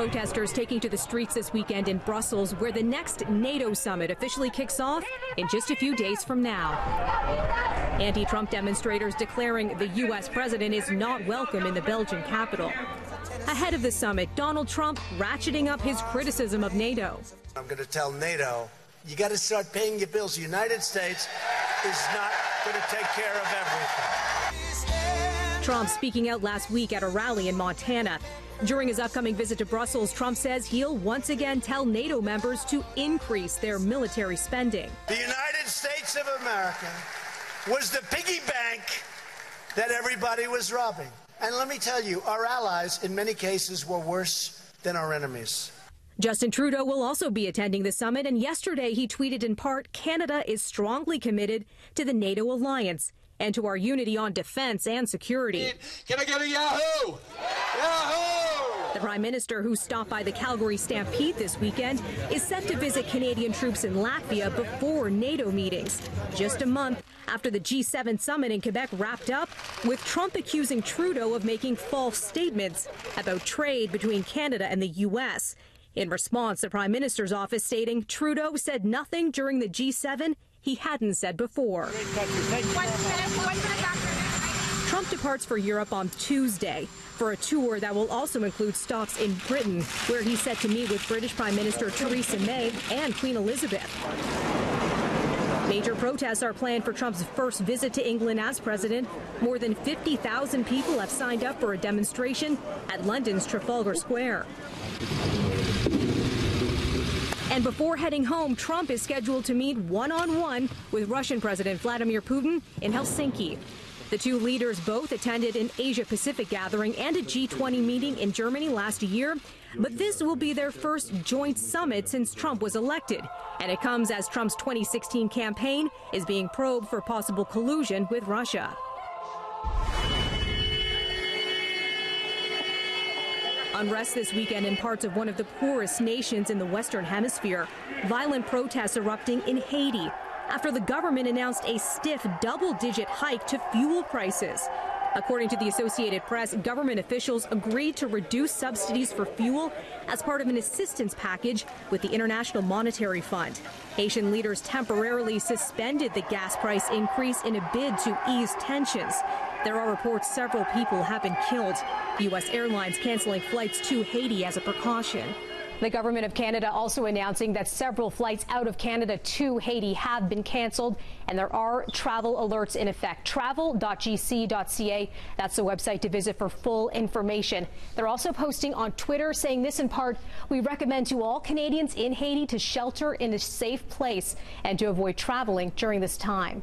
Protesters taking to the streets this weekend in Brussels, where the next NATO summit officially kicks off in just a few days from now. Anti-Trump demonstrators declaring the U.S. president is not welcome in the Belgian capital. Ahead of the summit, Donald Trump ratcheting up his criticism of NATO. I'm going to tell NATO, you got to start paying your bills. The United States is not going to take care of everything. Trump speaking out last week at a rally in Montana. During his upcoming visit to Brussels, Trump says he'll once again tell NATO members to increase their military spending. The United States of America was the piggy bank that everybody was robbing. And let me tell you, our allies in many cases were worse than our enemies. Justin Trudeau will also be attending the summit, and yesterday he tweeted in part, Canada is strongly committed to the NATO alliance and to our unity on defense and security. Can I get a Yahoo? Yahoo! The Prime Minister, who stopped by the Calgary Stampede this weekend, is set to visit Canadian troops in Latvia before NATO meetings, just a month after the G7 summit in Quebec wrapped up, with Trump accusing Trudeau of making false statements about trade between Canada and the U.S. In response, the Prime Minister's office stating Trudeau said nothing during the G7 he hadn't said before. Trump departs for Europe on Tuesday for a tour that will also include stops in Britain, where he's set to meet with British Prime Minister Theresa May and Queen Elizabeth. Major protests are planned for Trump's first visit to England as president. More than 50,000 people have signed up for a demonstration at London's Trafalgar Square. And before heading home, Trump is scheduled to meet one-on-one with Russian President Vladimir Putin in Helsinki. The two leaders both attended an Asia-Pacific gathering and a G20 meeting in Germany last year. But this will be their first joint summit since Trump was elected. And it comes as Trump's 2016 campaign is being probed for possible collusion with Russia. Unrest this weekend in parts of one of the poorest nations in the Western Hemisphere. Violent protests erupting in Haiti after the government announced a stiff double-digit hike to fuel prices. According to the Associated Press, government officials agreed to reduce subsidies for fuel as part of an assistance package with the International Monetary Fund. Haitian leaders temporarily suspended the gas price increase in a bid to ease tensions. There are reports several people have been killed. U.S. airlines canceling flights to Haiti as a precaution. The government of Canada also announcing that several flights out of Canada to Haiti have been canceled, and there are travel alerts in effect. Travel.gc.ca, that's the website to visit for full information. They're also posting on Twitter saying this in part, we recommend to all Canadians in Haiti to shelter in a safe place and to avoid traveling during this time.